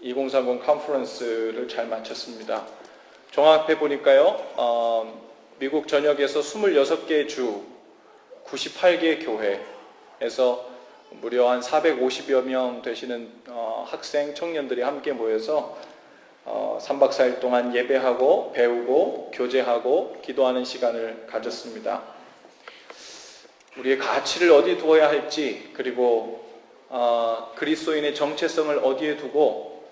2030 컨퍼런스를 잘 마쳤습니다. 종합해 보니까요, 미국 전역에서 26개 주, 98개 교회에서 무려 한 450여 명 되시는 학생, 청년들이 함께 모여서 3박 4일 동안 예배하고 배우고 교제하고 기도하는 시간을 가졌습니다. 우리의 가치를 어디에 두어야 할지, 그리고 그리스도인의 정체성을 어디에 두고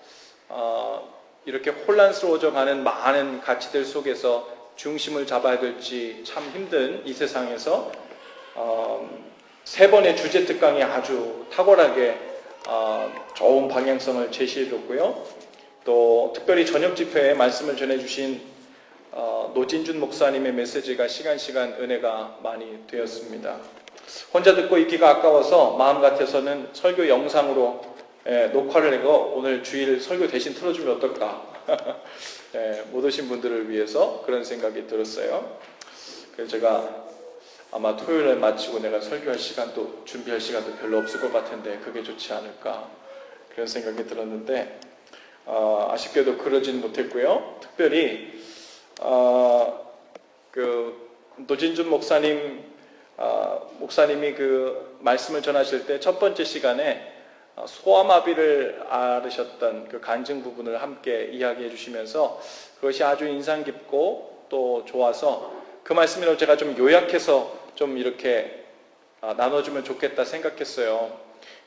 이렇게 혼란스러워져 가는 많은 가치들 속에서 중심을 잡아야 될지 참 힘든 이 세상에서 세 번의 주제 특강이 아주 탁월하게 좋은 방향성을 제시해줬고요. 또 특별히 저녁 집회에 말씀을 전해주신 노진준 목사님의 메시지가 시간 은혜가 많이 되었습니다. 혼자 듣고 있기가 아까워서 마음 같아서는 설교 영상으로 녹화를 해서 오늘 주일 설교 대신 틀어주면 어떨까 못 오신 분들을 위해서 그런 생각이 들었어요. 그래서 제가 아마 토요일에 마치고 내가 설교할 시간도 준비할 시간도 별로 없을 것 같은데 그게 좋지 않을까 그런 생각이 들었는데 아쉽게도 그러진 못했고요. 특별히 그 노진준 목사님이 그 말씀을 전하실 때 첫 번째 시간에 소아마비를 앓으셨던 그 간증 부분을 함께 이야기해 주시면서 그것이 아주 인상 깊고 또 좋아서 그 말씀을 제가 좀 요약해서 좀 이렇게 나눠주면 좋겠다 생각했어요.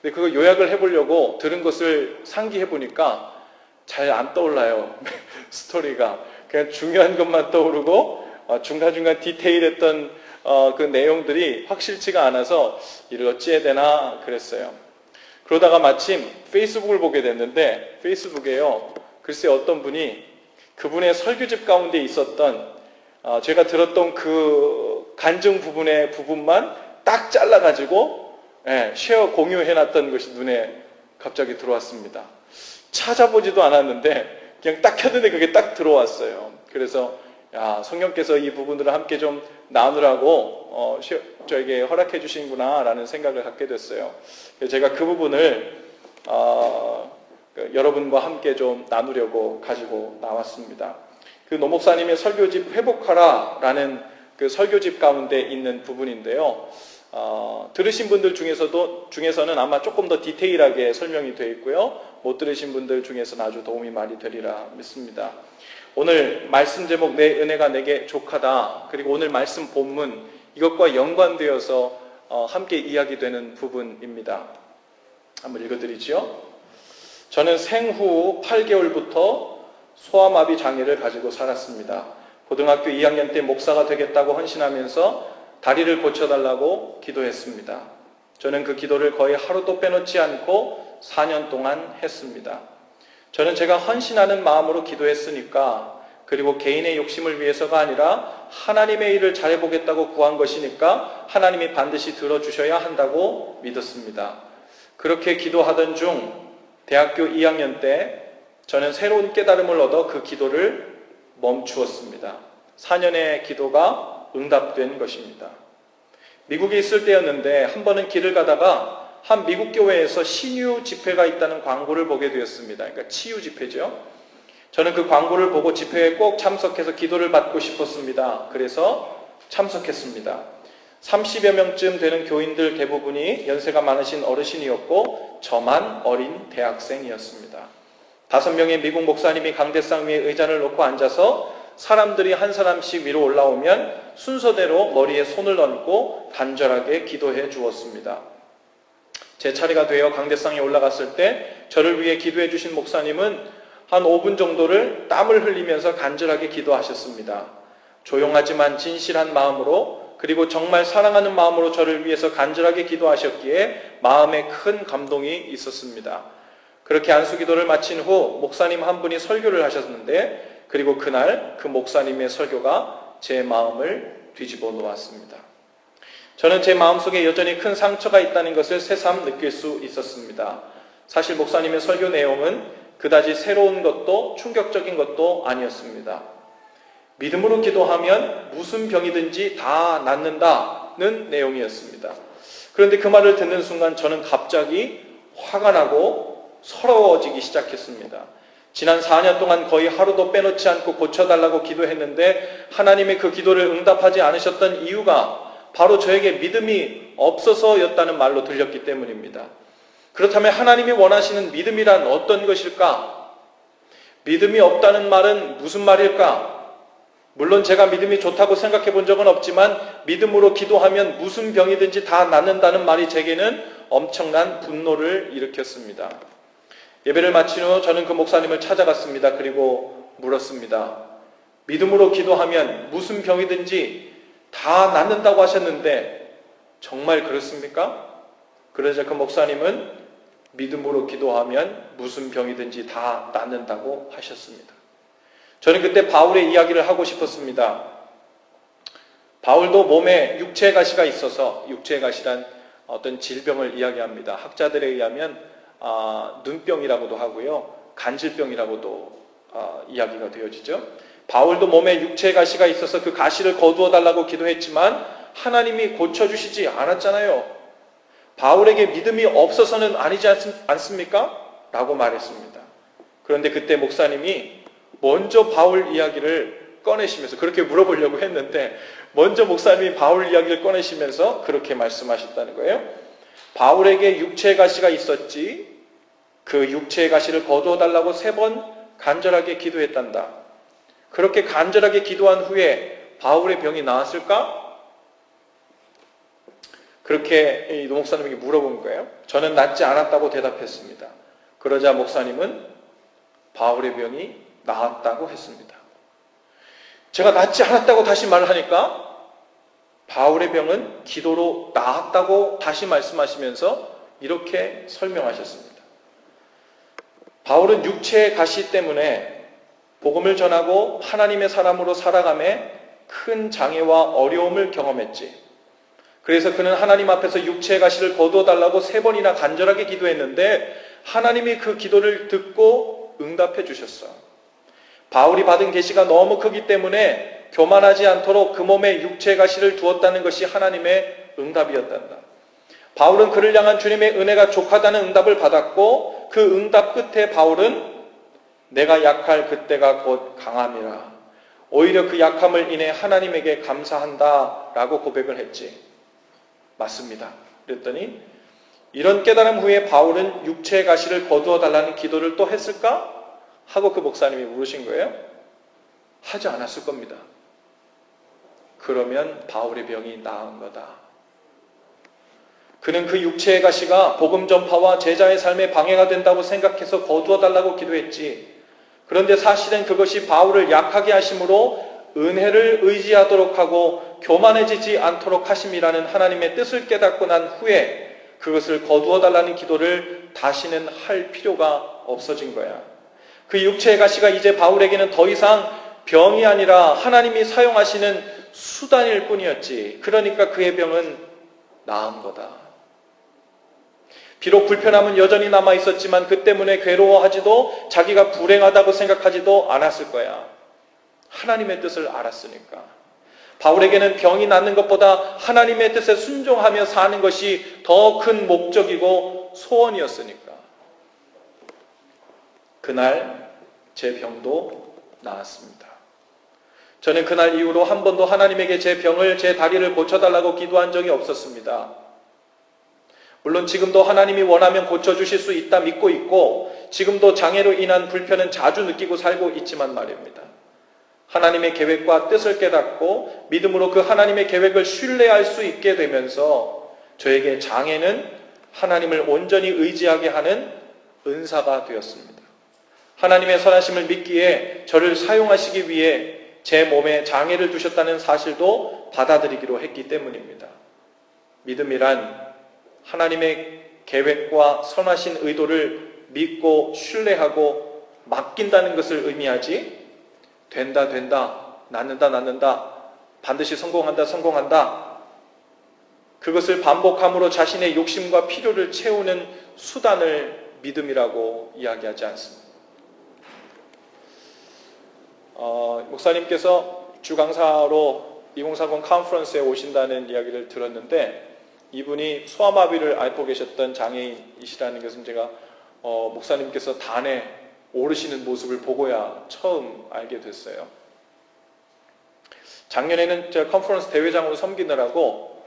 근데 그거 요약을 해보려고 들은 것을 상기해 보니까 잘 안 떠올라요. 스토리가. 그냥 중요한 것만 떠오르고 중간중간 디테일했던 그 내용들이 확실치가 않아서 이를 어찌해야 되나 그랬어요. 그러다가 마침 페이스북을 보게 됐는데 페이스북에요. 글쎄 어떤 분이 그분의 설교집 가운데 있었던 제가 들었던 그 간증 부분만 딱 잘라가지고 쉐어 공유해놨던 것이 눈에 갑자기 들어왔습니다. 찾아보지도 않았는데 그냥 딱 켰는데 그게 딱 들어왔어요. 그래서 성령께서 이 부분들을 함께 좀 나누라고 저에게 허락해 주신구나 라는 생각을 갖게 됐어요. 그래서 제가 그 부분을 여러분과 함께 좀 나누려고 가지고 나왔습니다. 그 노 목사님의 설교집 회복하라 라는 그 설교집 가운데 있는 부분인데요. 들으신 분들 중에서는 아마 조금 더 디테일하게 설명이 되어 있고요. 못 들으신 분들 중에서는 아주 도움이 많이 되리라 믿습니다. 오늘 말씀 제목 내 은혜가 내게 족하다, 그리고 오늘 말씀 본문 이것과 연관되어서 함께 이야기되는 부분입니다. 한번 읽어드리죠. 저는 생후 8개월부터 소아마비 장애를 가지고 살았습니다. 고등학교 2학년 때 목사가 되겠다고 헌신하면서 다리를 고쳐달라고 기도했습니다. 저는 그 기도를 거의 하루도 빼놓지 않고 4년 동안 했습니다. 저는 제가 헌신하는 마음으로 기도했으니까, 그리고 개인의 욕심을 위해서가 아니라 하나님의 일을 잘해보겠다고 구한 것이니까 하나님이 반드시 들어주셔야 한다고 믿었습니다. 그렇게 기도하던 중 대학교 2학년 때 저는 새로운 깨달음을 얻어 그 기도를 멈추었습니다. 4년의 기도가 응답된 것입니다. 미국에 있을 때였는데 한 번은 길을 가다가 한 미국 교회에서 신유 집회가 있다는 광고를 보게 되었습니다. 그러니까 치유 집회죠. 저는 그 광고를 보고 집회에 꼭 참석해서 기도를 받고 싶었습니다. 그래서 참석했습니다. 30여 명쯤 되는 교인들 대부분이 연세가 많으신 어르신이었고 저만 어린 대학생이었습니다. 5명의 미국 목사님이 강대상 위에 의자를 놓고 앉아서 사람들이 한 사람씩 위로 올라오면 순서대로 머리에 손을 얹고 간절하게 기도해 주었습니다. 제 차례가 되어 강대상에 올라갔을 때 저를 위해 기도해 주신 목사님은 한 5분 정도를 땀을 흘리면서 간절하게 기도하셨습니다. 조용하지만 진실한 마음으로, 그리고 정말 사랑하는 마음으로 저를 위해서 간절하게 기도하셨기에 마음에 큰 감동이 있었습니다. 그렇게 안수기도를 마친 후 목사님 한 분이 설교를 하셨는데, 그리고 그날 그 목사님의 설교가 제 마음을 뒤집어 놓았습니다. 저는 제 마음속에 여전히 큰 상처가 있다는 것을 새삼 느낄 수 있었습니다. 사실 목사님의 설교 내용은 그다지 새로운 것도 충격적인 것도 아니었습니다. 믿음으로 기도하면 무슨 병이든지 다 낫는다는 내용이었습니다. 그런데 그 말을 듣는 순간 저는 갑자기 화가 나고 서러워지기 시작했습니다. 지난 4년 동안 거의 하루도 빼놓지 않고 고쳐달라고 기도했는데 하나님의 그 기도를 응답하지 않으셨던 이유가 바로 저에게 믿음이 없어서였다는 말로 들렸기 때문입니다. 그렇다면 하나님이 원하시는 믿음이란 어떤 것일까? 믿음이 없다는 말은 무슨 말일까? 물론 제가 믿음이 좋다고 생각해 본 적은 없지만 믿음으로 기도하면 무슨 병이든지 다 낫는다는 말이 제게는 엄청난 분노를 일으켰습니다. 예배를 마친 후 저는 그 목사님을 찾아갔습니다. 그리고 물었습니다. 믿음으로 기도하면 무슨 병이든지 다 낫는다고 하셨는데 정말 그렇습니까? 그러자 그 목사님은 믿음으로 기도하면 무슨 병이든지 다 낫는다고 하셨습니다. 저는 그때 바울의 이야기를 하고 싶었습니다. 바울도 몸에 육체의 가시가 있어서, 육체의 가시란 어떤 질병을 이야기합니다. 학자들에 의하면 눈병이라고도 하고요, 간질병이라고도 이야기가 되어지죠. 바울도 몸에 육체의 가시가 있어서 그 가시를 거두어 달라고 기도했지만 하나님이 고쳐주시지 않았잖아요. 바울에게 믿음이 없어서는 아니지 않습니까? 라고 말했습니다. 그런데 그때 목사님이 먼저 바울 이야기를 꺼내시면서, 그렇게 물어보려고 했는데 먼저 목사님이 바울 이야기를 꺼내시면서 그렇게 말씀하셨다는 거예요. 바울에게 육체의 가시가 있었지 그 육체의 가시를 거두어 달라고 3번 간절하게 기도했단다. 그렇게 간절하게 기도한 후에 바울의 병이 나았을까? 그렇게 이 목사님에게 물어본 거예요. 저는 낫지 않았다고 대답했습니다. 그러자 목사님은 바울의 병이 나았다고 했습니다. 제가 낫지 않았다고 다시 말하니까 바울의 병은 기도로 나았다고 다시 말씀하시면서 이렇게 설명하셨습니다. 바울은 육체의 가시 때문에 복음을 전하고 하나님의 사람으로 살아감에 큰 장애와 어려움을 경험했지. 그래서 그는 하나님 앞에서 육체의 가시를 거두어 달라고 3번이나 간절하게 기도했는데 하나님이 그 기도를 듣고 응답해 주셨어. 바울이 받은 계시가 너무 크기 때문에 교만하지 않도록 그 몸에 육체의 가시를 두었다는 것이 하나님의 응답이었단다. 바울은 그를 향한 주님의 은혜가 족하다는 응답을 받았고 그 응답 끝에 바울은 내가 약할 그때가 곧 강함이라. 오히려 그 약함을 인해 하나님에게 감사한다 라고 고백을 했지. 맞습니다. 그랬더니 이런 깨달음 후에 바울은 육체의 가시를 거두어 달라는 기도를 또 했을까? 하고 그 목사님이 물으신 거예요. 하지 않았을 겁니다. 그러면 바울의 병이 나은 거다. 그는 그 육체의 가시가 복음 전파와 제자의 삶에 방해가 된다고 생각해서 거두어 달라고 기도했지. 그런데 사실은 그것이 바울을 약하게 하심으로 은혜를 의지하도록 하고 교만해지지 않도록 하심이라는 하나님의 뜻을 깨닫고 난 후에 그것을 거두어 달라는 기도를 다시는 할 필요가 없어진 거야. 그 육체의 가시가 이제 바울에게는 더 이상 병이 아니라 하나님이 사용하시는 수단일 뿐이었지. 그러니까 그의 병은 나은 거다. 비록 불편함은 여전히 남아 있었지만 그 때문에 괴로워하지도 자기가 불행하다고 생각하지도 않았을 거야. 하나님의 뜻을 알았으니까. 바울에게는 병이 낫는 것보다 하나님의 뜻에 순종하며 사는 것이 더 큰 목적이고 소원이었으니까. 그날 제 병도 나았습니다. 저는 그날 이후로 한 번도 하나님에게 제 병을, 제 다리를 고쳐달라고 기도한 적이 없었습니다. 물론 지금도 하나님이 원하면 고쳐주실 수 있다 믿고 있고 지금도 장애로 인한 불편은 자주 느끼고 살고 있지만 말입니다. 하나님의 계획과 뜻을 깨닫고 믿음으로 그 하나님의 계획을 신뢰할 수 있게 되면서 저에게 장애는 하나님을 온전히 의지하게 하는 은사가 되었습니다. 하나님의 선하심을 믿기에 저를 사용하시기 위해 제 몸에 장애를 두셨다는 사실도 받아들이기로 했기 때문입니다. 믿음이란 하나님의 계획과 선하신 의도를 믿고 신뢰하고 맡긴다는 것을 의미하지 된다 낫는다 반드시 성공한다 그것을 반복함으로 자신의 욕심과 필요를 채우는 수단을 믿음이라고 이야기하지 않습니다. 목사님께서 주강사로 2040 컨퍼런스에 오신다는 이야기를 들었는데 이분이 소아마비를 앓고 계셨던 장애인이시라는 것은 제가 목사님께서 단에 오르시는 모습을 보고야 처음 알게 됐어요. 작년에는 제가 컨퍼런스 대회장으로 섬기느라고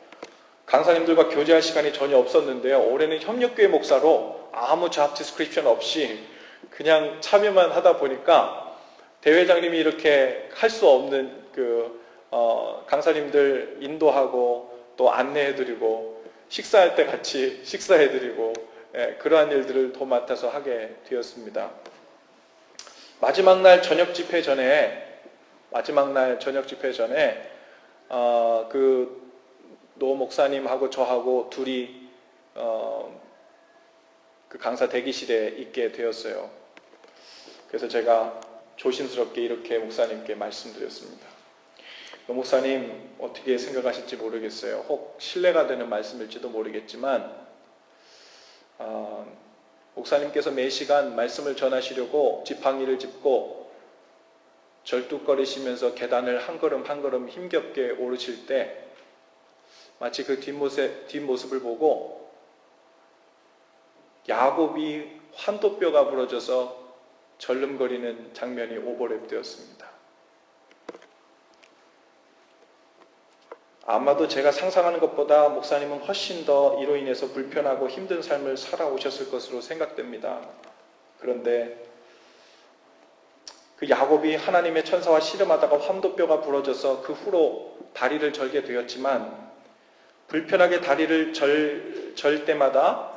강사님들과 교제할 시간이 전혀 없었는데요. 올해는 협력교회 목사로 아무 잡 디스크립션 없이 그냥 참여만 하다 보니까 대회장님이 이렇게 할 수 없는 강사님들 인도하고 또 안내해드리고 식사할 때 같이 식사해드리고 그러한 일들을 도맡아서 하게 되었습니다. 마지막 날 저녁 집회 전에 노 목사님하고 저하고 둘이 그 강사 대기실에 있게 되었어요. 그래서 제가 조심스럽게 이렇게 목사님께 말씀드렸습니다. 노 목사님 어떻게 생각하실지 모르겠어요. 혹 신뢰가 되는 말씀일지도 모르겠지만 목사님께서 매 시간 말씀을 전하시려고 지팡이를 짚고 절뚝거리시면서 계단을 한 걸음 한 걸음 힘겹게 오르실 때 마치 그 뒷모습을 보고 야곱이 환도뼈가 부러져서 절름거리는 장면이 오버랩되었습니다. 아마도 제가 상상하는 것보다 목사님은 훨씬 더 이로 인해서 불편하고 힘든 삶을 살아오셨을 것으로 생각됩니다. 그런데 그 야곱이 하나님의 천사와 씨름하다가 환도뼈가 부러져서 그 후로 다리를 절게 되었지만 불편하게 다리를 절 때마다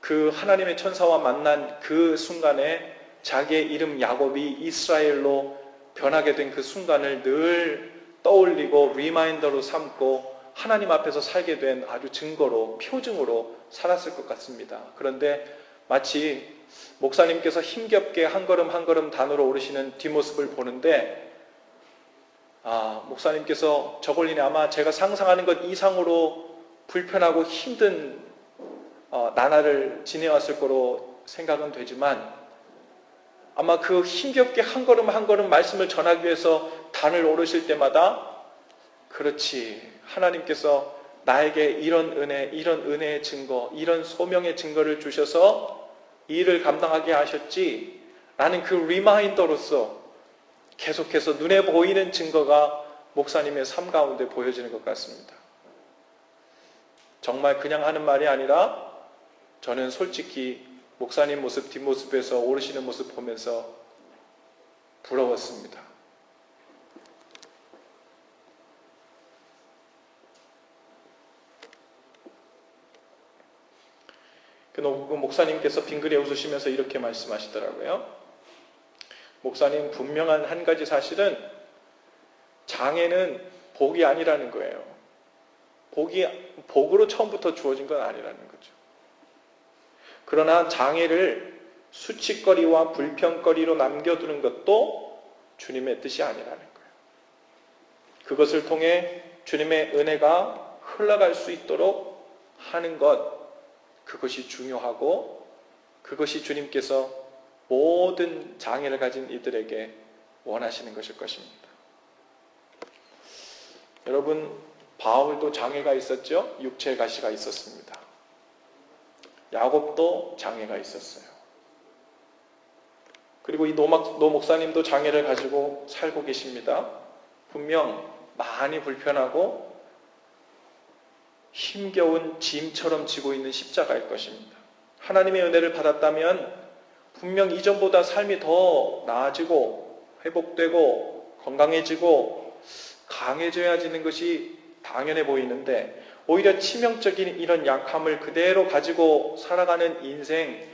그 하나님의 천사와 만난 그 순간에 자기의 이름 야곱이 이스라엘로 변하게 된 그 순간을 늘 떠올리고 리마인더로 삼고 하나님 앞에서 살게 된 아주 증거로 표징으로 살았을 것 같습니다. 그런데 마치 목사님께서 힘겹게 한 걸음 한 걸음 단으로 오르시는 뒷모습을 보는데 목사님께서 저걸리니 아마 제가 상상하는 것 이상으로 불편하고 힘든 나날을 지내왔을 거로 생각은 되지만 아마 그 힘겹게 한 걸음 한 걸음 말씀을 전하기 위해서 단을 오르실 때마다 그렇지 하나님께서 나에게 이런 은혜의 증거, 이런 소명의 증거를 주셔서 이 일을 감당하게 하셨지 라는 그 리마인더로서 계속해서 눈에 보이는 증거가 목사님의 삶 가운데 보여지는 것 같습니다. 정말 그냥 하는 말이 아니라 저는 솔직히 목사님 모습 뒷모습에서 오르시는 모습 보면서 부러웠습니다. 그 목사님께서 빙그레 웃으시면서 이렇게 말씀하시더라고요. 목사님 분명한 한 가지 사실은 장애는 복이 아니라는 거예요. 복으로 처음부터 주어진 건 아니라는 거죠. 그러나 장애를 수치거리와 불평거리로 남겨두는 것도 주님의 뜻이 아니라는 거예요. 그것을 통해 주님의 은혜가 흘러갈 수 있도록 하는 것, 그것이 중요하고 그것이 주님께서 모든 장애를 가진 이들에게 원하시는 것일 것입니다. 여러분, 바울도 장애가 있었죠? 육체의 가시가 있었습니다. 야곱도 장애가 있었어요. 그리고 이 노 목사님도 장애를 가지고 살고 계십니다. 분명 많이 불편하고 힘겨운 짐처럼 지고 있는 십자가일 것입니다. 하나님의 은혜를 받았다면 분명 이전보다 삶이 더 나아지고 회복되고 건강해지고 강해져야지는 것이 당연해 보이는데 오히려 치명적인 이런 약함을 그대로 가지고 살아가는 인생,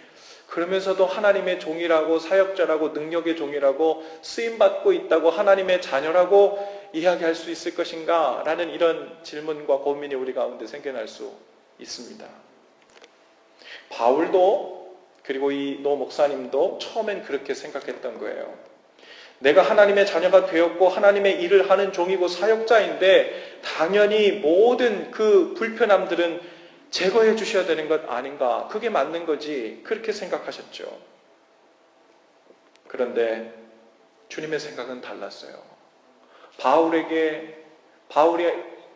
그러면서도 하나님의 종이라고 사역자라고 능력의 종이라고 쓰임받고 있다고 하나님의 자녀라고 이야기할 수 있을 것인가? 라는 이런 질문과 고민이 우리 가운데 생겨날 수 있습니다. 바울도 그리고 이 노 목사님도 처음엔 그렇게 생각했던 거예요. 내가 하나님의 자녀가 되었고 하나님의 일을 하는 종이고 사역자인데 당연히 모든 그 불편함들은 제거해 주셔야 되는 것 아닌가? 그게 맞는 거지. 그렇게 생각하셨죠. 그런데 주님의 생각은 달랐어요. 바울이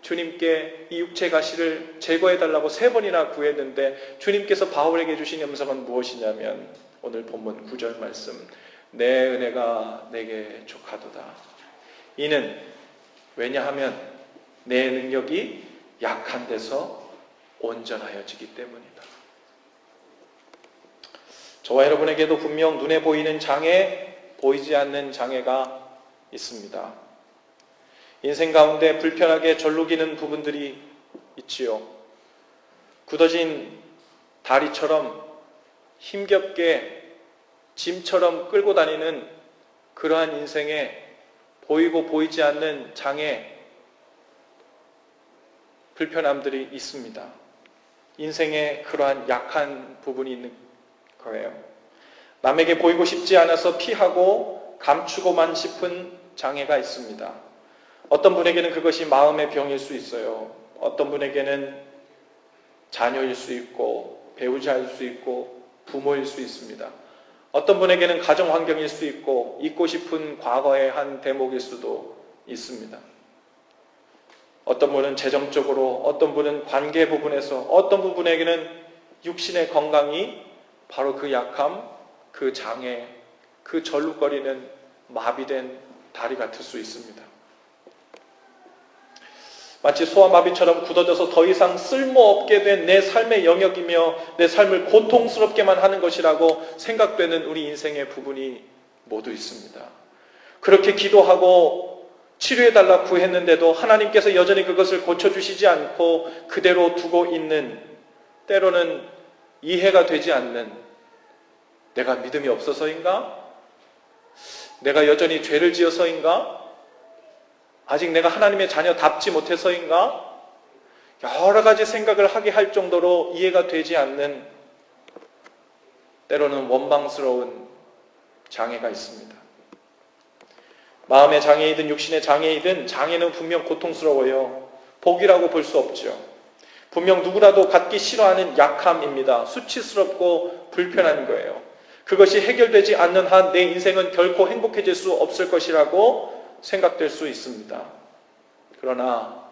주님께 이 육체 가시를 제거해달라고 3번이나 구했는데 주님께서 바울에게 주신 음성은 무엇이냐면 오늘 본문 9절 말씀, 내 은혜가 내게 족하도다. 이는 왜냐하면 내 능력이 약한 데서 온전하여지기 때문이다. 저와 여러분에게도 분명 눈에 보이는 장애, 보이지 않는 장애가 있습니다. 인생 가운데 불편하게 절룩이는 부분들이 있지요. 굳어진 다리처럼 힘겹게 짐처럼 끌고 다니는 그러한 인생에 보이고 보이지 않는 장애, 불편함들이 있습니다. 인생에 그러한 약한 부분이 있는 거예요. 남에게 보이고 싶지 않아서 피하고 감추고만 싶은 장애가 있습니다. 어떤 분에게는 그것이 마음의 병일 수 있어요. 어떤 분에게는 자녀일 수 있고 배우자일 수 있고 부모일 수 있습니다. 어떤 분에게는 가정 환경일 수 있고 잊고 싶은 과거의 한 대목일 수도 있습니다. 어떤 분은 재정적으로, 어떤 분은 관계 부분에서, 어떤 부분에게는 육신의 건강이 바로 그 약함, 그 장애, 그 절룩거리는 마비된 다리 같을 수 있습니다. 마치 소아마비처럼 굳어져서 더 이상 쓸모없게 된 내 삶의 영역이며 내 삶을 고통스럽게만 하는 것이라고 생각되는 우리 인생의 부분이 모두 있습니다. 그렇게 기도하고 치료해달라 구했는데도 하나님께서 여전히 그것을 고쳐주시지 않고 그대로 두고 있는, 때로는 이해가 되지 않는, 내가 믿음이 없어서인가? 내가 여전히 죄를 지어서인가? 아직 내가 하나님의 자녀답지 못해서인가? 여러 가지 생각을 하게 할 정도로 이해가 되지 않는, 때로는 원망스러운 장애가 있습니다. 마음의 장애이든 육신의 장애이든 장애는 분명 고통스러워요. 복이라고 볼 수 없죠. 분명 누구라도 갖기 싫어하는 약함입니다. 수치스럽고 불편한 거예요. 그것이 해결되지 않는 한 내 인생은 결코 행복해질 수 없을 것이라고 생각될 수 있습니다. 그러나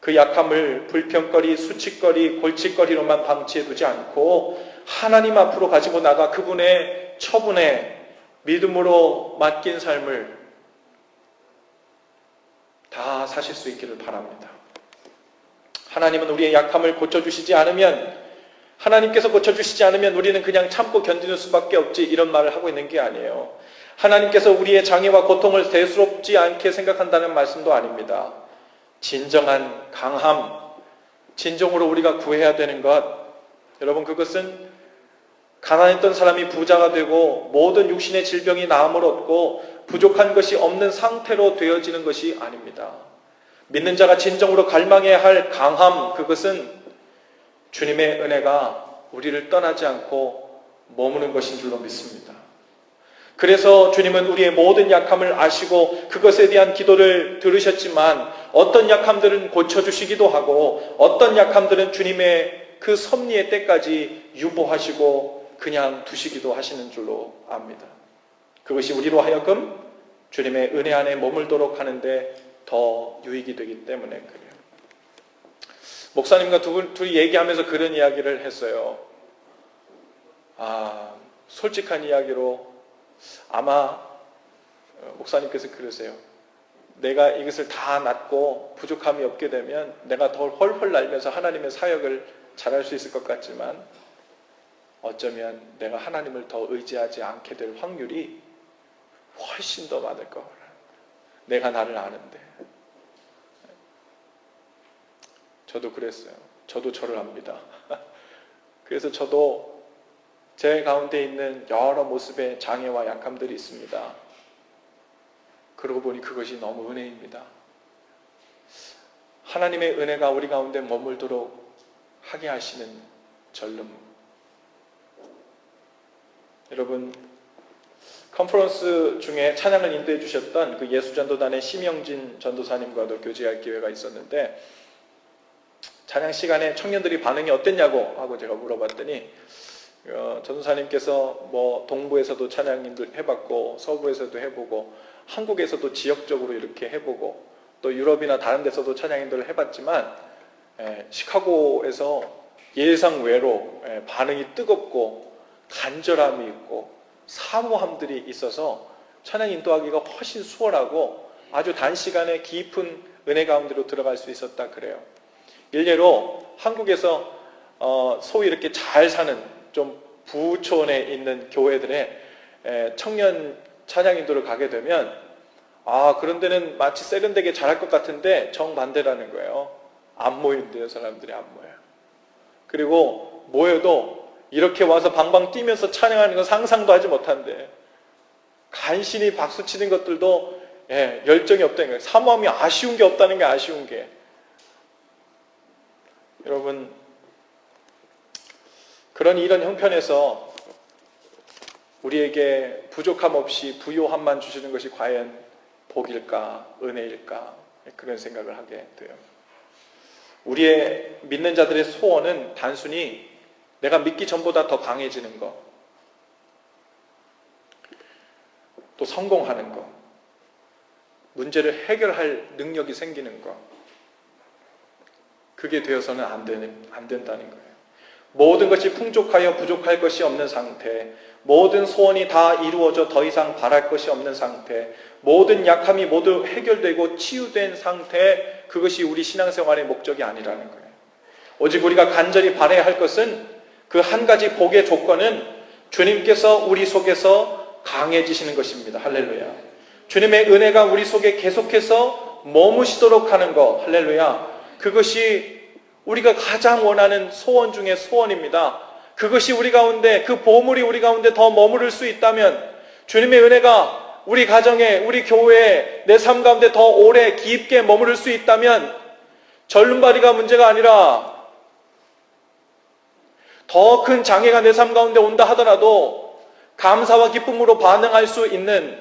그 약함을 불평거리, 수치거리, 골칫거리로만 방치해두지 않고 하나님 앞으로 가지고 나가 그분의 처분에 믿음으로 맡긴 삶을 다 사실 수 있기를 바랍니다. 하나님은 우리의 약함을 고쳐주시지 않으면, 하나님께서 고쳐주시지 않으면 우리는 그냥 참고 견디는 수밖에 없지, 이런 말을 하고 있는 게 아니에요. 하나님께서 우리의 장애와 고통을 대수롭지 않게 생각한다는 말씀도 아닙니다. 진정한 강함, 진정으로 우리가 구해야 되는 것, 여러분, 그것은 가난했던 사람이 부자가 되고 모든 육신의 질병이 나음을 얻고 부족한 것이 없는 상태로 되어지는 것이 아닙니다. 믿는 자가 진정으로 갈망해야 할 강함, 그것은 주님의 은혜가 우리를 떠나지 않고 머무는 것인 줄로 믿습니다. 그래서 주님은 우리의 모든 약함을 아시고 그것에 대한 기도를 들으셨지만 어떤 약함들은 고쳐주시기도 하고 어떤 약함들은 주님의 그 섭리의 때까지 유보하시고 그냥 두시기도 하시는 줄로 압니다. 그것이 우리로 하여금 주님의 은혜 안에 머물도록 하는데 더 유익이 되기 때문에 그래요. 목사님과 둘이 얘기하면서 그런 이야기를 했어요. 솔직한 이야기로 아마 목사님께서 그러세요. 내가 이것을 다 낫고 부족함이 없게 되면 내가 더 헐헐 날면서 하나님의 사역을 잘할 수 있을 것 같지만 어쩌면 내가 하나님을 더 의지하지 않게 될 확률이 훨씬 더 많을 거라. 내가 나를 아는데. 저도 그랬어요. 저도 저를 압니다. 그래서 저도 제 가운데 있는 여러 모습의 장애와 약함들이 있습니다. 그러고 보니 그것이 너무 은혜입니다. 하나님의 은혜가 우리 가운데 머물도록 하게 하시는 전름. 여러분, 컨퍼런스 중에 찬양을 인도해 주셨던 그 예수전도단의 심영진 전도사님과도 교제할 기회가 있었는데 찬양 시간에 청년들이 반응이 어땠냐고 하고 제가 물어봤더니 전도사님께서 뭐 동부에서도 찬양 인도 해봤고 서부에서도 해보고 한국에서도 지역적으로 이렇게 해보고 또 유럽이나 다른 데서도 찬양 인도를 해봤지만 시카고에서 예상 외로 반응이 뜨겁고 간절함이 있고 사모함들이 있어서 찬양 인도하기가 훨씬 수월하고 아주 단시간에 깊은 은혜 가운데로 들어갈 수 있었다 그래요. 일례로 한국에서 소위 이렇게 잘 사는 좀 부촌에 있는 교회들의 청년 찬양 인도를 가게 되면 그런 데는 마치 세련되게 잘할 것 같은데 정반대라는 거예요. 안 모인대요. 사람들이 안 모여요. 그리고 모여도 이렇게 와서 방방 뛰면서 찬양하는 건 상상도 하지 못한대. 간신히 박수 치는 것들도 열정이 없다는 거예요. 사모함이 아쉬운 게 없다는 게 아쉬운 게. 여러분, 이런 형편에서 우리에게 부족함 없이 부요함만 주시는 것이 과연 복일까, 은혜일까, 그런 생각을 하게 돼요. 우리의 믿는 자들의 소원은 단순히 내가 믿기 전보다 더 강해지는 것, 또 성공하는 것, 문제를 해결할 능력이 생기는 것, 그게 되어서는 안 된다는 거예요. 모든 것이 풍족하여 부족할 것이 없는 상태, 모든 소원이 다 이루어져 더 이상 바랄 것이 없는 상태, 모든 약함이 모두 해결되고 치유된 상태, 그것이 우리 신앙생활의 목적이 아니라는 거예요. 오직 우리가 간절히 바라야 할 것은 그 한 가지 복의 조건은 주님께서 우리 속에서 강해지시는 것입니다. 할렐루야. 주님의 은혜가 우리 속에 계속해서 머무시도록 하는 것, 할렐루야. 그것이 우리가 가장 원하는 소원 중에 소원입니다. 그것이 우리 가운데, 그 보물이 우리 가운데 더 머무를 수 있다면, 주님의 은혜가 우리 가정에, 우리 교회에, 내 삶 가운데 더 오래 깊게 머무를 수 있다면, 절름발이가 문제가 아니라 더 큰 장애가 내 삶 가운데 온다 하더라도 감사와 기쁨으로 반응할 수 있는,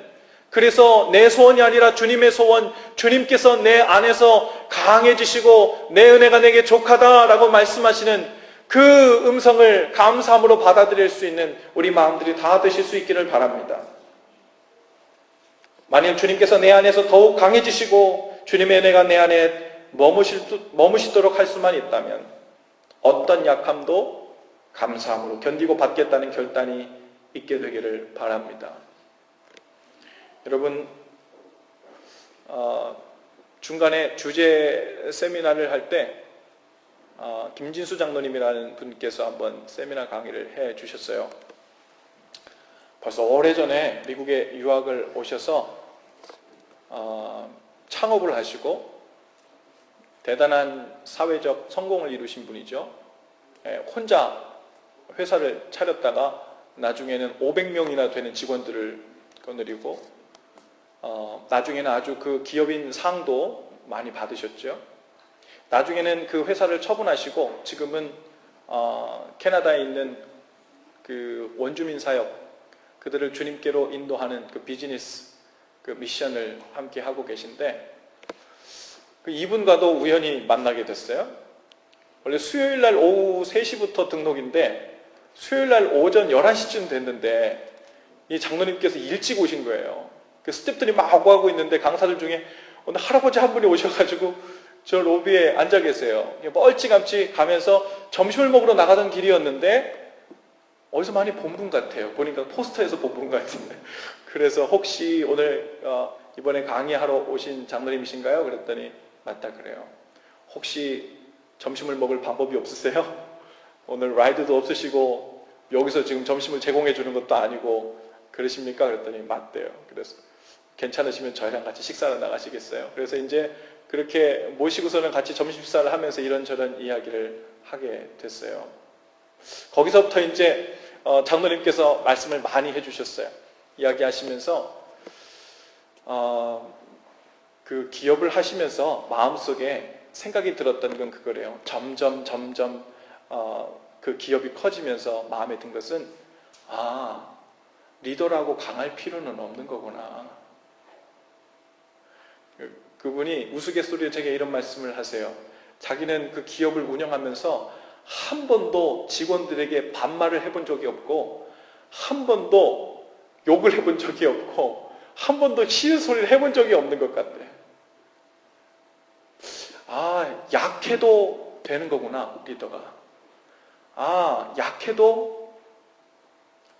그래서 내 소원이 아니라 주님의 소원, 주님께서 내 안에서 강해지시고 내 은혜가 내게 족하다라고 말씀하시는 그 음성을 감사함으로 받아들일 수 있는 우리 마음들이 다 되실 수 있기를 바랍니다. 만일 주님께서 내 안에서 더욱 강해지시고 주님의 은혜가 내 안에 머무시도록 할 수만 있다면 어떤 약함도 감사함으로 견디고 받겠다는 결단이 있게 되기를 바랍니다. 여러분, 중간에 주제 세미나를 할 때 김진수 장로님이라는 분께서 한번 세미나 강의를 해 주셨어요. 벌써 오래전에 미국에 유학을 오셔서 창업을 하시고 대단한 사회적 성공을 이루신 분이죠. 혼자 회사를 차렸다가 나중에는 500명이나 되는 직원들을 거느리고 나중에는 아주 그 기업인 상도 많이 받으셨죠. 나중에는 그 회사를 처분하시고 지금은 캐나다에 있는 그 원주민 사역, 그들을 주님께로 인도하는 그 비즈니스 그 미션을 함께 하고 계신데, 그 이분과도 우연히 만나게 됐어요. 원래 수요일 날 오후 3시부터 등록인데 수요일 날 오전 11시쯤 됐는데 이 장로님께서 일찍 오신 거예요. 그 스태프들이 막 하고 있는데 강사들 중에 오늘 할아버지 한 분이 오셔가지고 저 로비에 앉아 계세요. 멀찌감치 가면서 점심을 먹으러 나가던 길이었는데 어디서 많이 본 분 같아요. 보니까 포스터에서 본 분 같은데. 그래서 혹시 오늘 이번에 강의하러 오신 장로님이신가요? 그랬더니 맞다 그래요. 혹시 점심을 먹을 방법이 없으세요? 오늘 라이드도 없으시고 여기서 지금 점심을 제공해 주는 것도 아니고 그러십니까? 그랬더니 맞대요. 그래서 괜찮으시면 저희랑 같이 식사를 나가시겠어요? 그래서 이제 그렇게 모시고서는 같이 점심 식사를 하면서 이런저런 이야기를 하게 됐어요. 거기서부터 이제 장로님께서 말씀을 많이 해주셨어요. 이야기하시면서 그 기업을 하시면서 마음속에 생각이 들었던 건 그거래요. 점점 그 기업이 커지면서 마음에 든 것은 리더라고 강할 필요는 없는 거구나. 그분이 우스갯소리로 제게 이런 말씀을 하세요. 자기는 그 기업을 운영하면서 한 번도 직원들에게 반말을 해본 적이 없고 한 번도 욕을 해본 적이 없고 한 번도 싫은 소리를 해본 적이 없는 것 같대. 약해도 되는 거구나, 리더가. 약해도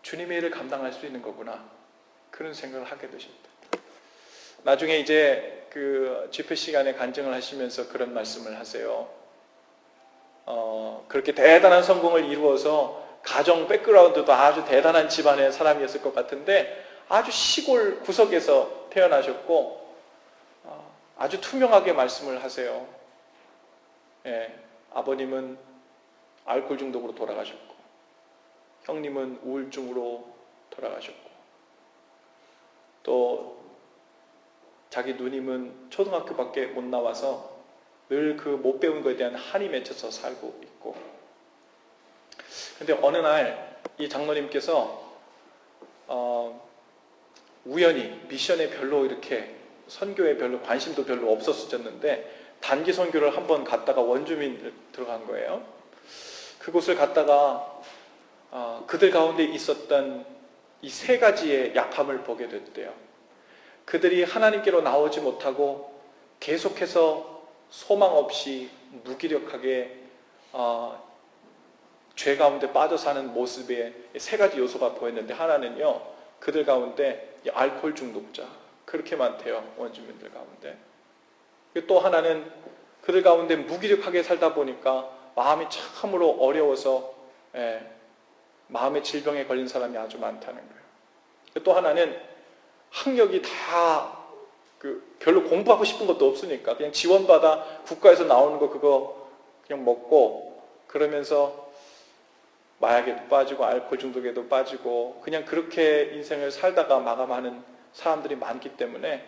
주님의 일을 감당할 수 있는 거구나. 그런 생각을 하게 되십니다. 나중에 이제 그 집회 시간에 간증을 하시면서 그런 말씀을 하세요. 그렇게 대단한 성공을 이루어서 가정 백그라운드도 아주 대단한 집안의 사람이었을 것 같은데 아주 시골 구석에서 태어나셨고 아주 투명하게 말씀을 하세요. 아버님은 알코올 중독으로 돌아가셨고 형님은 우울증으로 돌아가셨고 또 자기 누님은 초등학교밖에 못 나와서 늘 그 못 배운 것에 대한 한이 맺혀서 살고 있고 근데 어느 날 이 장로님께서 우연히 미션에 별로 이렇게 선교에 별로 관심도 별로 없었었는데 단기 선교를 한번 갔다가 원주민 들어간 거예요. 그곳을 갔다가 그들 가운데 있었던 이 세 가지의 약함을 보게 됐대요. 그들이 하나님께로 나오지 못하고 계속해서 소망 없이 무기력하게 죄 가운데 빠져 사는 모습의 세 가지 요소가 보였는데 하나는요. 그들 가운데 알코올 중독자 그렇게 많대요. 원주민들 가운데. 또 하나는 그들 가운데 무기력하게 살다 보니까 마음이 참으로 어려워서 마음의 질병에 걸린 사람이 아주 많다는 거예요. 또 하나는 학력이 다 별로 공부하고 싶은 것도 없으니까 그냥 지원받아 국가에서 나오는 거 그거 그냥 먹고 그러면서 마약에도 빠지고 알코올 중독에도 빠지고 그냥 그렇게 인생을 살다가 마감하는 사람들이 많기 때문에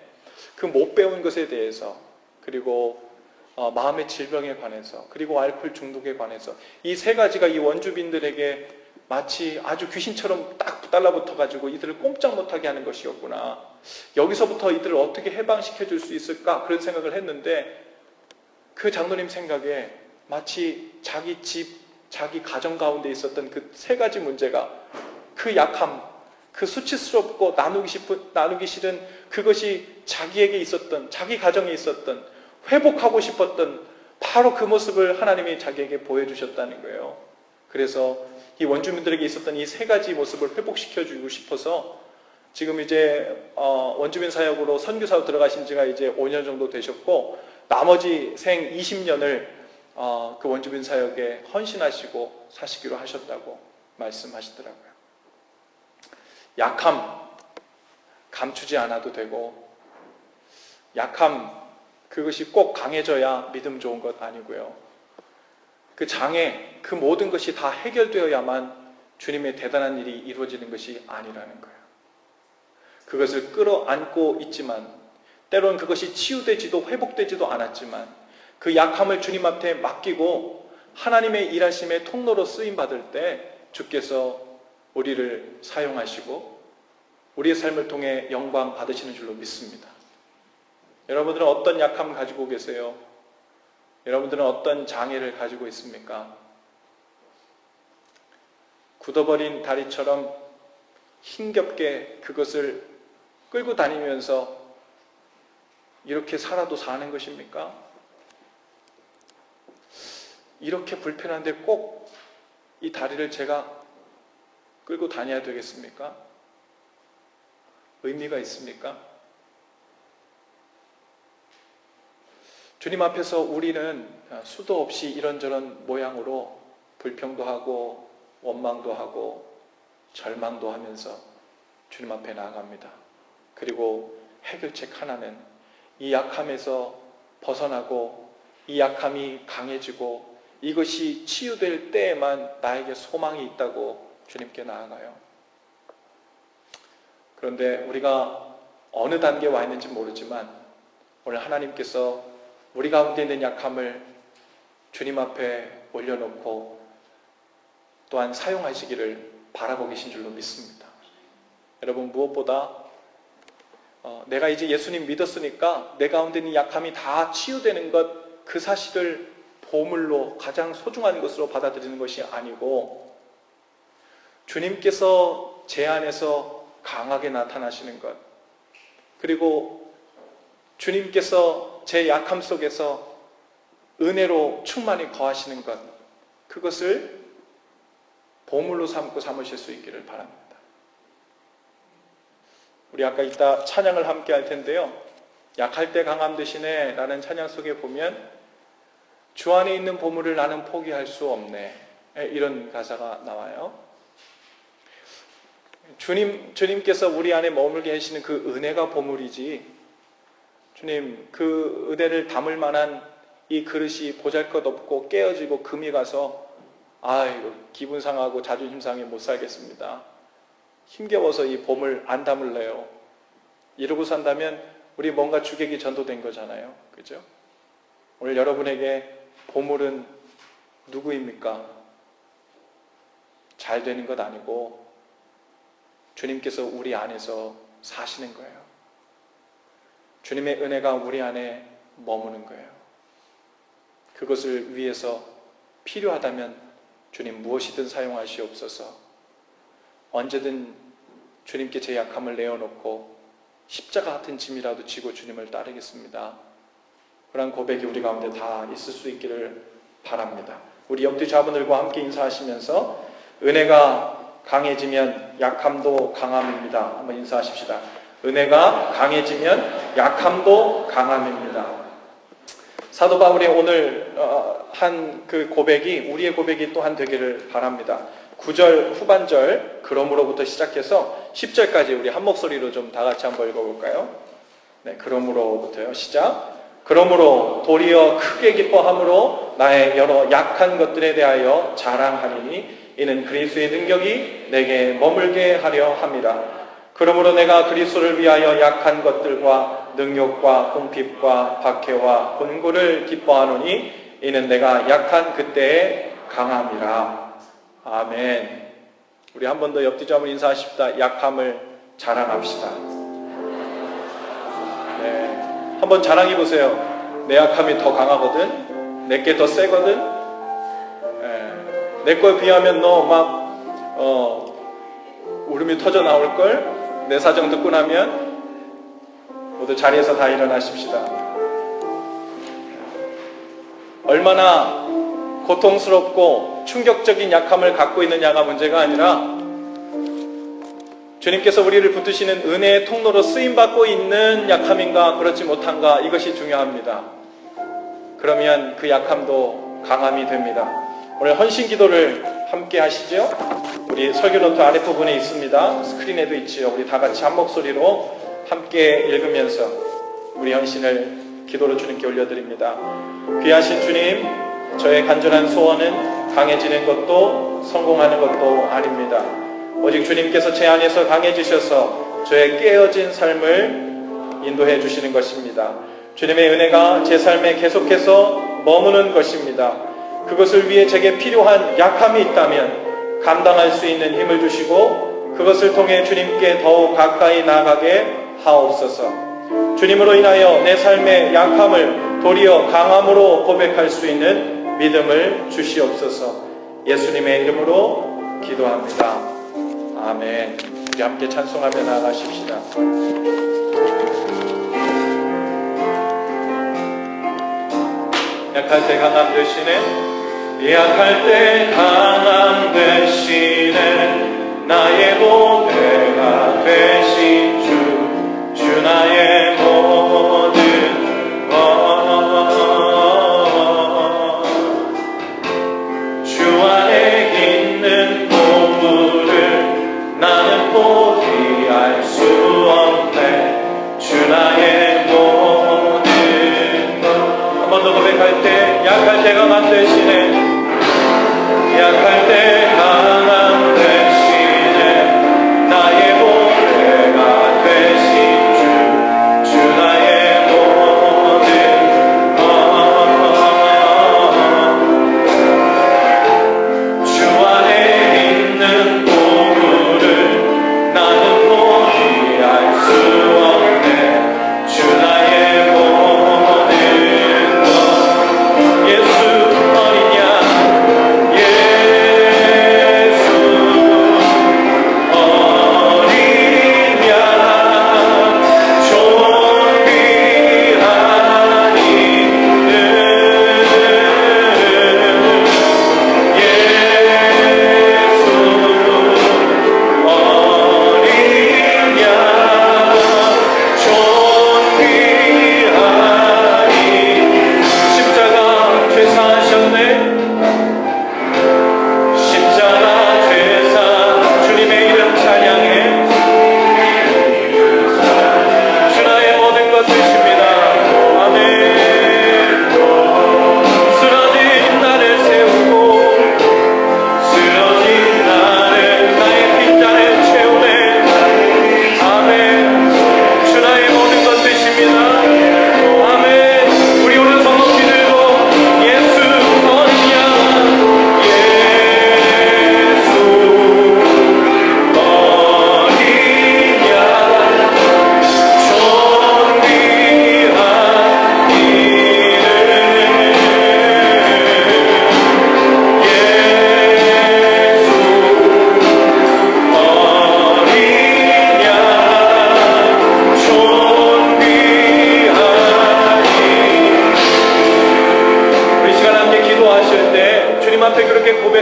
그 못 배운 것에 대해서 그리고 마음의 질병에 관해서 그리고 알코올 중독에 관해서 이 세 가지가 이 원주민들에게 마치 아주 귀신처럼 딱 달라붙어가지고 이들을 꼼짝 못하게 하는 것이었구나. 여기서부터 이들을 어떻게 해방시켜 줄 수 있을까? 그런 생각을 했는데 그 장로님 생각에 마치 자기 집, 자기 가정 가운데 있었던 그 세 가지 문제가 그 약함, 그 수치스럽고 나누기 싫은 그것이 자기에게 있었던, 자기 가정에 있었던, 회복하고 싶었던 바로 그 모습을 하나님이 자기에게 보여주셨다는 거예요. 그래서 이 원주민들에게 있었던 이 세 가지 모습을 회복시켜주고 싶어서 지금 이제 원주민 사역으로 선교사로 들어가신 지가 이제 5년 정도 되셨고 나머지 생 20년을 그 원주민 사역에 헌신하시고 사시기로 하셨다고 말씀하시더라고요. 약함 감추지 않아도 되고 약함 그것이 꼭 강해져야 믿음 좋은 것 아니고요. 그 장애, 그 모든 것이 다 해결되어야만 주님의 대단한 일이 이루어지는 것이 아니라는 거예요. 그것을 끌어안고 있지만 때로는 그것이 치유되지도 회복되지도 않았지만 그 약함을 주님 앞에 맡기고 하나님의 일하심의 통로로 쓰임받을 때 주께서 우리를 사용하시고 우리의 삶을 통해 영광 받으시는 줄로 믿습니다. 여러분들은 어떤 약함 가지고 계세요? 여러분들은 어떤 장애를 가지고 있습니까? 굳어버린 다리처럼 힘겹게 그것을 끌고 다니면서 이렇게 살아도 사는 것입니까? 이렇게 불편한데 꼭 이 다리를 제가 끌고 다녀야 되겠습니까? 의미가 있습니까? 주님 앞에서 우리는 수도 없이 이런저런 모양으로 불평도 하고 원망도 하고 절망도 하면서 주님 앞에 나아갑니다. 그리고 해결책 하나는 이 약함에서 벗어나고 이 약함이 강해지고 이것이 치유될 때에만 나에게 소망이 있다고 주님께 나아가요. 그런데 우리가 어느 단계에 와 있는지 모르지만 오늘 하나님께서 우리 가운데 있는 약함을 주님 앞에 올려놓고 또한 사용하시기를 바라고 계신 줄로 믿습니다. 여러분 무엇보다 내가 이제 예수님 믿었으니까 내 가운데 있는 약함이 다 치유되는 것 그 사실을 보물로 가장 소중한 것으로 받아들이는 것이 아니고 주님께서 제 안에서 강하게 나타나시는 것 그리고 주님께서 제 약함 속에서 은혜로 충만히 거하시는 것, 그것을 보물로 삼으실 수 있기를 바랍니다. 우리 아까 이따 찬양을 함께 할 텐데요. 약할 때 강함 되시네 라는 찬양 속에 보면 주 안에 있는 보물을 나는 포기할 수 없네, 이런 가사가 나와요. 주님께서 우리 안에 머물게 하시는 그 은혜가 보물이지, 주님 그 은혜를 담을 만한 이 그릇이 보잘것없고 깨어지고 금이 가서 아이고 기분 상하고 자존심 상해 못 살겠습니다, 힘겨워서 이 보물 안 담을래요, 이러고 산다면 우리 뭔가 주객이 전도된 거잖아요. 그죠? 오늘 여러분에게 보물은 누구입니까? 잘 되는 것 아니고 주님께서 우리 안에서 사시는 거예요. 주님의 은혜가 우리 안에 머무는 거예요. 그것을 위해서 필요하다면 주님 무엇이든 사용하시옵소서. 언제든 주님께 제 약함을 내어놓고 십자가 같은 짐이라도 지고 주님을 따르겠습니다, 그런 고백이 우리 가운데 다 있을 수 있기를 바랍니다. 우리 옆뒤 자분들과 함께 인사하시면서 은혜가 강해지면 약함도 강함입니다. 한번 인사하십시다. 은혜가 강해지면 약함도 강함입니다. 사도 바울의 오늘 한 그 고백이 우리의 고백이 또한 되기를 바랍니다. 9절 후반절 그러므로부터 시작해서 10절까지 우리 한 목소리로 좀 다 같이 한번 읽어볼까요? 네, 그러므로부터요. 시작. 그러므로 도리어 크게 기뻐함으로 나의 여러 약한 것들에 대하여 자랑하리니 이는 그리스도의 능력이 내게 머물게 하려 함이라. 그러므로 내가 그리스도를 위하여 약한 것들과 능욕과 궁핍과 박해와 곤고를 기뻐하노니 이는 내가 약한 그때의 강함이라. 아멘. 우리 한 번 더 옆뒤 한번 인사하십시다. 약함을 자랑합시다. 네, 한번 자랑해 보세요. 내 약함이 더 강하거든, 내게 더 세거든, 내 거에 비하면 너 막 울음이 터져 나올걸. 내 사정 듣고 나면 모두 자리에서 다 일어나십시다. 얼마나 고통스럽고 충격적인 약함을 갖고 있느냐가 문제가 아니라 주님께서 우리를 붙드시는 은혜의 통로로 쓰임받고 있는 약함인가 그렇지 못한가, 이것이 중요합니다. 그러면 그 약함도 강함이 됩니다. 오늘 헌신 기도를 함께 하시죠. 우리 설교노트 아랫부분에 있습니다. 스크린에도 있지요. 우리 다 같이 한 목소리로 함께 읽으면서 우리 헌신을 기도로 주님께 올려드립니다. 귀하신 주님, 저의 간절한 소원은 강해지는 것도 성공하는 것도 아닙니다. 오직 주님께서 제 안에서 강해지셔서 저의 깨어진 삶을 인도해 주시는 것입니다. 주님의 은혜가 제 삶에 계속해서 머무는 것입니다. 그것을 위해 제게 필요한 약함이 있다면 감당할 수 있는 힘을 주시고 그것을 통해 주님께 더욱 가까이 나아가게 하옵소서. 주님으로 인하여 내 삶의 약함을 도리어 강함으로 고백할 수 있는 믿음을 주시옵소서. 예수님의 이름으로 기도합니다. 아멘. 우리 함께 찬송하며 나아가십시다. 약할 때 강함 되시네, 약할 때 강함 되시네, 나의 보배가 되신 주 나의 모든 것, 주 안에 있는 보물을 나는 포기할 수 없네, 주 나의 모든 것. 한 번 더 고백할 때 약할 때 강함 되시네, 약할 때 강함 되시네, 나의 보배가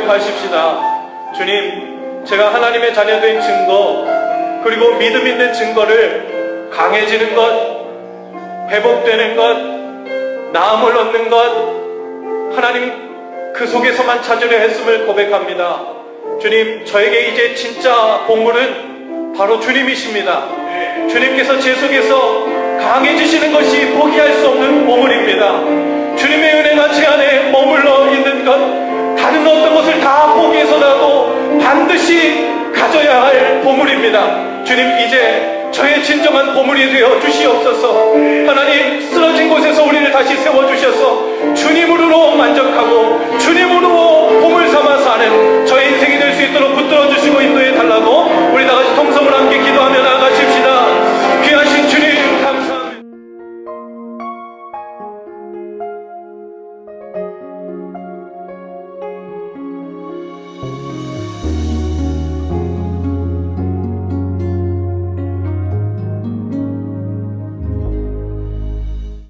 고백하십시다. 주님, 제가 하나님의 자녀된 증거, 그리고 믿음 있는 증거를 강해지는 것, 회복되는 것, 나음을 얻는 것, 하나님 그 속에서만 찾으려 했음을 고백합니다. 주님, 저에게 이제 진짜 보물은 바로 주님이십니다. 주님께서 제 속에서 강해지시는 것이 포기할 수 없는 보물입니다. 주님의 은혜가 제 안에 머물러 있는 것, 다른 어떤 것을 다 포기해서라도 반드시 가져야 할 보물입니다. 주님, 이제 저의 진정한 보물이 되어 주시옵소서. 하나님, 쓰러진 곳에서 우리를 다시 세워주셔서 주님으로 만족하고